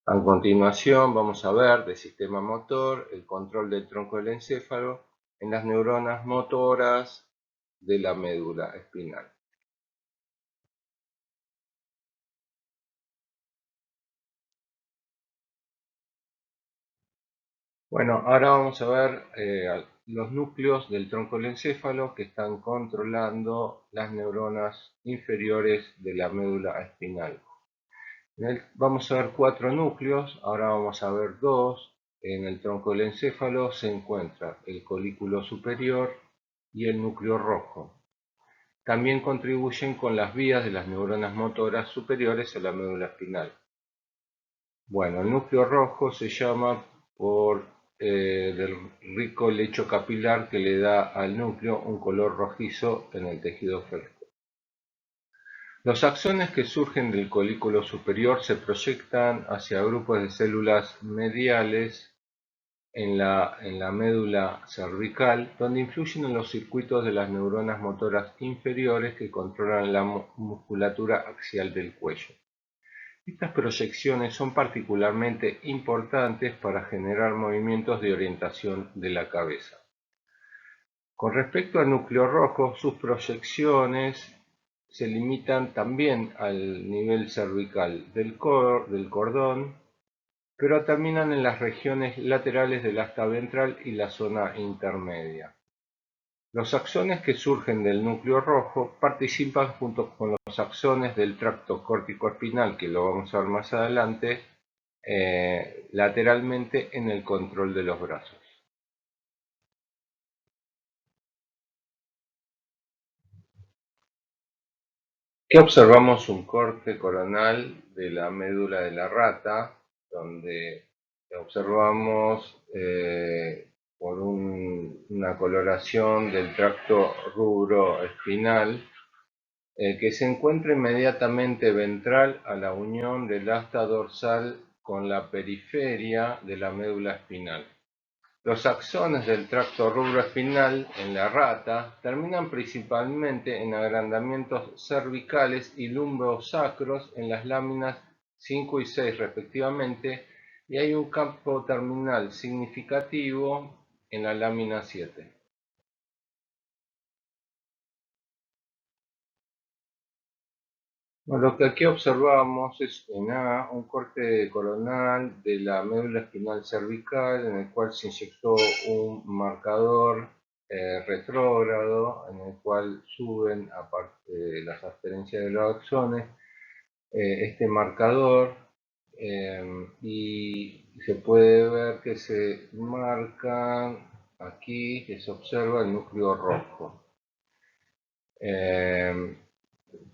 A continuación vamos a ver del sistema motor el control del tronco del encéfalo en las neuronas motoras de la médula espinal. Bueno, ahora vamos a ver los núcleos del tronco del encéfalo que están controlando las neuronas inferiores de la médula espinal. Vamos a ver 4 núcleos, ahora vamos a ver 2. En el tronco del encéfalo se encuentra el colículo superior y el núcleo rojo. También contribuyen con las vías de las neuronas motoras superiores a la médula espinal. Bueno, el núcleo rojo se llama por el rico lecho capilar que le da al núcleo un color rojizo en el tejido fresco. Los axones que surgen del colículo superior se proyectan hacia grupos de células mediales en la médula cervical, donde influyen en los circuitos de las neuronas motoras inferiores que controlan la musculatura axial del cuello. Estas proyecciones son particularmente importantes para generar movimientos de orientación de la cabeza. Con respecto al núcleo rojo, sus proyecciones se limitan también al nivel cervical del cordón, pero terminan en las regiones laterales del asta ventral y la zona intermedia. Los axones que surgen del núcleo rojo participan junto con los axones del tracto córtico-espinal, que lo vamos a ver más adelante, lateralmente en el control de los brazos. Aquí observamos un corte coronal de la médula de la rata, donde observamos por una coloración del tracto rubroespinal que se encuentra inmediatamente ventral a la unión del asta dorsal con la periferia de la médula espinal. Los axones del tracto rubroespinal en la rata terminan principalmente en agrandamientos cervicales y lumbrosacros en las láminas 5 y 6 respectivamente, y hay un campo terminal significativo en la lámina 7. Bueno, lo que aquí observamos es en A un corte coronal de la médula espinal cervical en el cual se inyectó un marcador retrógrado en el cual suben, aparte de las aferencias de los axones, este marcador y se puede ver que se marca aquí, que se observa el núcleo rojo.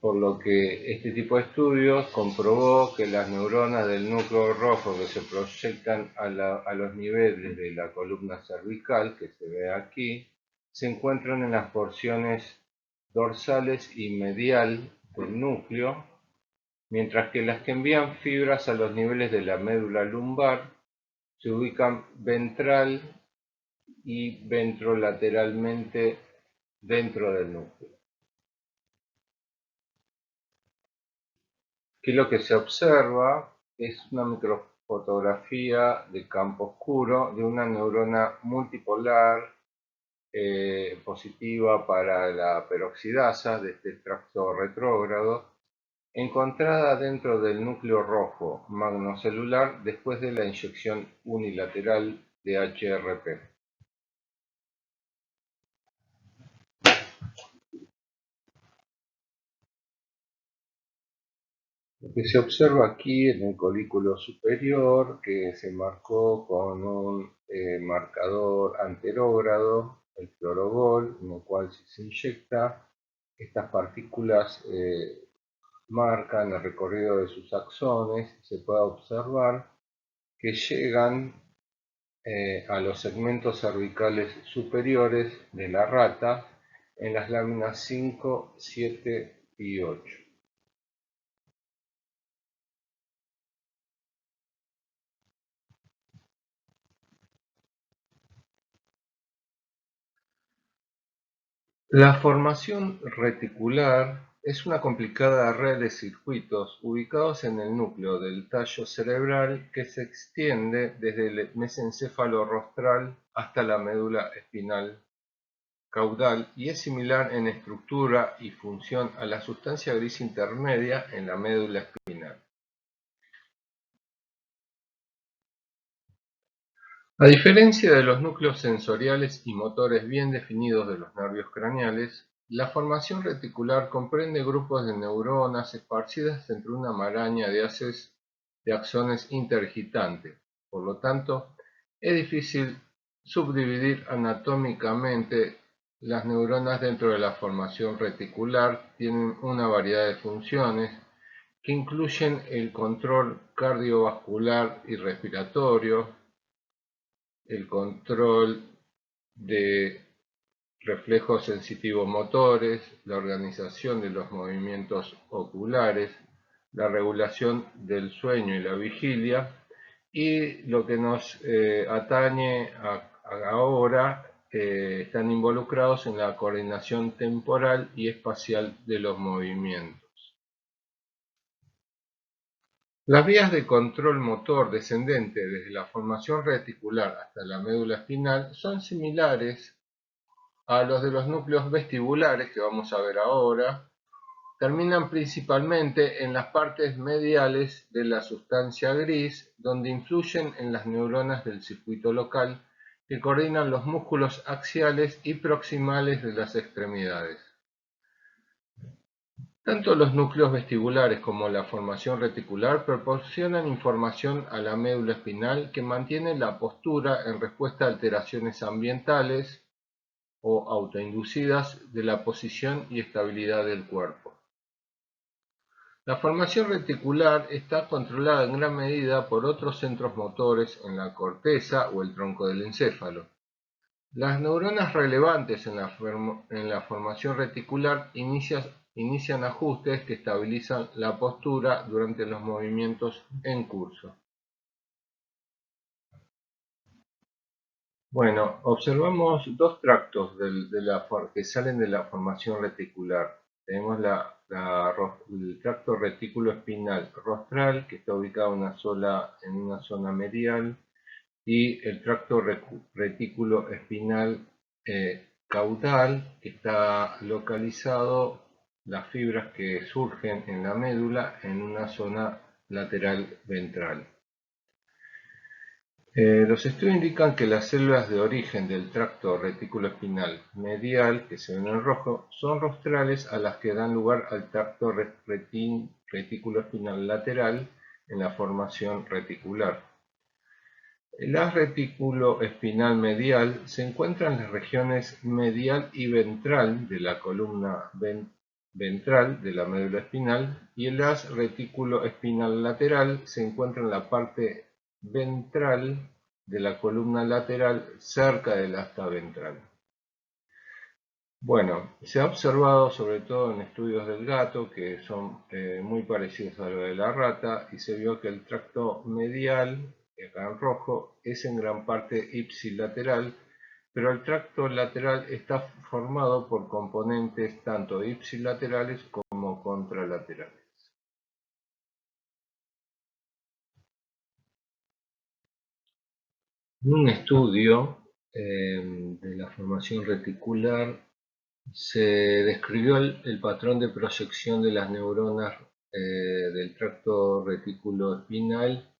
Por lo que este tipo de estudios comprobó que las neuronas del núcleo rojo que se proyectan a los niveles de la columna cervical, que se ve aquí, se encuentran en las porciones dorsales y medial del núcleo, mientras que las que envían fibras a los niveles de la médula lumbar se ubican ventral y ventrolateralmente dentro del núcleo. Aquí lo que se observa es una microfotografía de campo oscuro de una neurona multipolar positiva para la peroxidasa de este tracto retrógrado, encontrada dentro del núcleo rojo magnocelular después de la inyección unilateral de HRP. Lo que se observa aquí en el colículo superior, que se marcó con un marcador anterógrado, el fluorogol, en el cual si se inyecta, estas partículas marcan el recorrido de sus axones, se puede observar que llegan a los segmentos cervicales superiores de la rata en las láminas 5, 7 y 8. La formación reticular Es una complicada red de circuitos ubicados en el núcleo del tallo cerebral que se extiende desde el mesencéfalo rostral hasta la médula espinal caudal y es similar en estructura y función a la sustancia gris intermedia en la médula espinal. A diferencia de los núcleos sensoriales y motores bien definidos de los nervios craneales, la formación reticular comprende grupos de neuronas esparcidas entre una maraña de axones interdigitantes. Por lo tanto, es difícil subdividir anatómicamente las neuronas dentro de la formación reticular. Tienen una variedad de funciones que incluyen el control cardiovascular y respiratorio, el control de reflejos sensitivos-motores, la organización de los movimientos oculares, la regulación del sueño y la vigilia, y lo que nos atañe ahora, están involucrados en la coordinación temporal y espacial de los movimientos. Las vías de control motor descendente desde la formación reticular hasta la médula espinal son similares a los de los núcleos vestibulares que vamos a ver ahora. Terminan principalmente en las partes mediales de la sustancia gris, donde influyen en las neuronas del circuito local que coordinan los músculos axiales y proximales de las extremidades. Tanto los núcleos vestibulares como la formación reticular proporcionan información a la médula espinal que mantiene la postura en respuesta a alteraciones ambientales o autoinducidas de la posición y estabilidad del cuerpo. La formación reticular está controlada en gran medida por otros centros motores en la corteza o el tronco del encéfalo. Las neuronas relevantes en la formación reticular inician ajustes que estabilizan la postura durante los movimientos en curso. Bueno, observamos dos tractos que salen de la formación reticular. Tenemos el tracto retículo espinal rostral, que está ubicado en una zona medial, y el tracto retículo espinal caudal, que está localizado, las fibras que surgen en la médula, en una zona lateral ventral. Los estudios indican que las células de origen del tracto retículo espinal medial, que se ven en rojo, son rostrales a las que dan lugar al tracto retículo espinal lateral en la formación reticular. El haz retículo espinal medial se encuentra en las regiones medial y ventral de la columna ventral de la médula espinal, y el haz retículo espinal lateral se encuentra en la parte ventral de la columna lateral cerca del asta ventral. Bueno, se ha observado sobre todo en estudios del gato que son muy parecidos a lo de la rata, y se vio que el tracto medial, acá en rojo, es en gran parte ipsilateral, pero el tracto lateral está formado por componentes tanto ipsilaterales como contralaterales. En un estudio de la formación reticular se describió el patrón de proyección de las neuronas del tracto retículo espinal,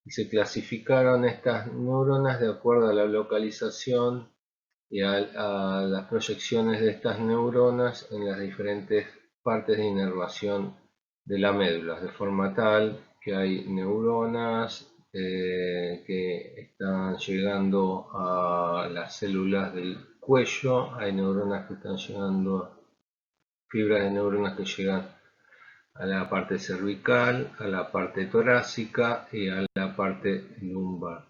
y se clasificaron estas neuronas de acuerdo a la localización y a las proyecciones de estas neuronas en las diferentes partes de inervación de la médula, de forma tal que hay neuronas que están llegando a las células del cuello, hay neuronas que están llegando, fibras de neuronas que llegan a la parte cervical, a la parte torácica y a la parte lumbar.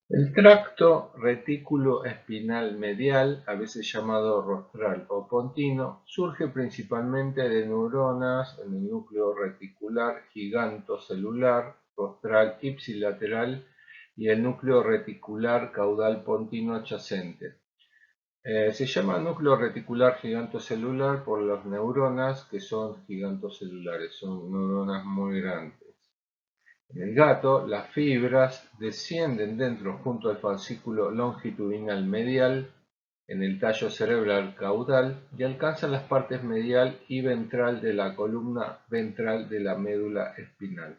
El tracto retículo espinal medial, a veces llamado rostral o pontino, surge principalmente de neuronas en el núcleo reticular gigantocelular rostral ipsilateral y el núcleo reticular caudal pontino adyacente. Se llama núcleo reticular gigantocelular por las neuronas que son gigantocelulares, son neuronas muy grandes. En el gato, las fibras descienden dentro junto al fascículo longitudinal medial en el tallo cerebral caudal y alcanzan las partes medial y ventral de la columna ventral de la médula espinal.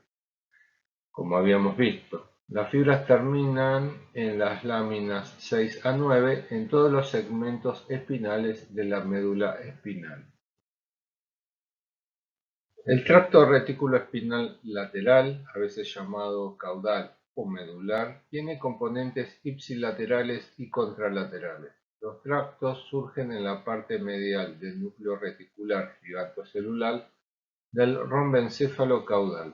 Como habíamos visto, las fibras terminan en las láminas 6 a 9 en todos los segmentos espinales de la médula espinal. El tracto retículo-espinal lateral, a veces llamado caudal o medular, tiene componentes ipsilaterales y contralaterales. Los tractos surgen en la parte medial del núcleo reticular gigantocelular del romboencéfalo caudal.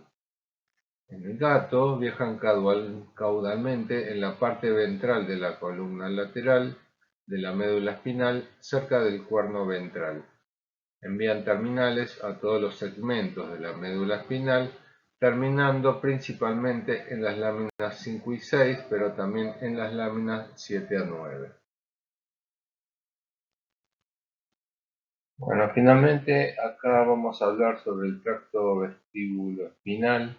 En el gato viajan caudalmente en la parte ventral de la columna lateral de la médula espinal cerca del cuerno ventral. Envían terminales a todos los segmentos de la médula espinal, terminando principalmente en las láminas 5 y 6, pero también en las láminas 7 a 9. Bueno, finalmente acá vamos a hablar sobre el tracto vestíbulo-espinal,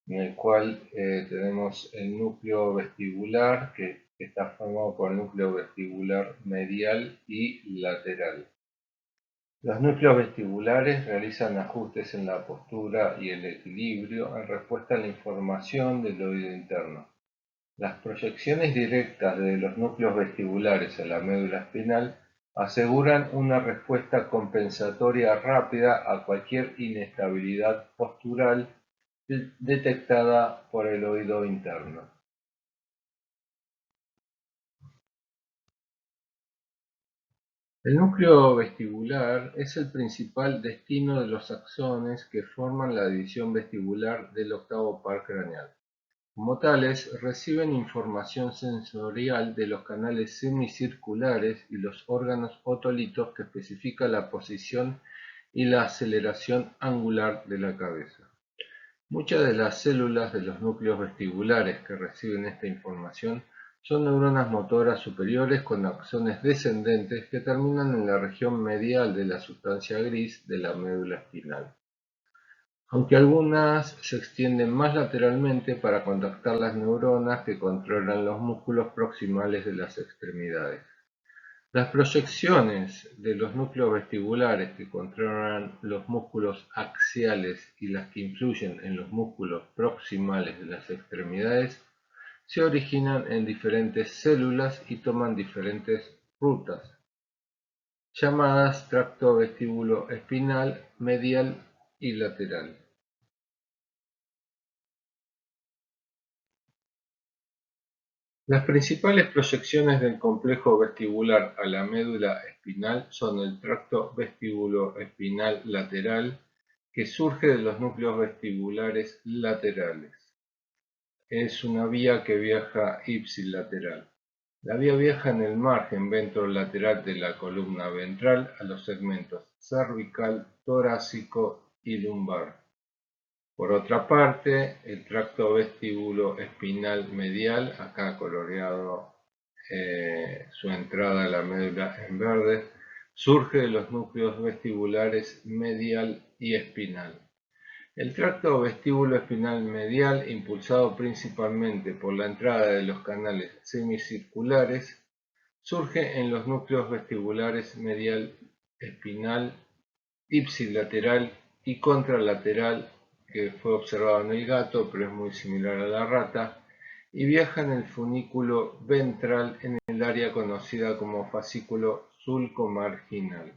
en el cual tenemos el núcleo vestibular, que está formado por el núcleo vestibular medial y lateral. Los núcleos vestibulares realizan ajustes en la postura y el equilibrio en respuesta a la información del oído interno. Las proyecciones directas de los núcleos vestibulares a la médula espinal aseguran una respuesta compensatoria rápida a cualquier inestabilidad postural detectada por el oído interno. El núcleo vestibular es el principal destino de los axones que forman la división vestibular del octavo par craneal. Como tales, reciben información sensorial de los canales semicirculares y los órganos otolitos que especifican la posición y la aceleración angular de la cabeza. Muchas de las células de los núcleos vestibulares que reciben esta información son neuronas motoras superiores con axones descendentes que terminan en la región medial de la sustancia gris de la médula espinal, aunque algunas se extienden más lateralmente para contactar las neuronas que controlan los músculos proximales de las extremidades. Las proyecciones de los núcleos vestibulares que controlan los músculos axiales y las que influyen en los músculos proximales de las extremidades se originan en diferentes células y toman diferentes rutas, llamadas tracto vestíbulo espinal, medial y lateral. Las principales proyecciones del complejo vestibular a la médula espinal son el tracto vestíbulo-espinal lateral, que surge de los núcleos vestibulares laterales. Es una vía que viaja ipsilateral. La vía viaja en el margen ventrolateral de la columna ventral a los segmentos cervical, torácico y lumbar. Por otra parte, el tracto vestíbulo espinal medial, acá coloreado su entrada a la médula en verde, surge de los núcleos vestibulares medial y espinal. El tracto vestíbulo espinal medial, impulsado principalmente por la entrada de los canales semicirculares, surge en los núcleos vestibulares medial, espinal, ipsilateral y contralateral, que fue observado en el gato, pero es muy similar a la rata, y viaja en el funículo ventral en el área conocida como fascículo sulcomarginal.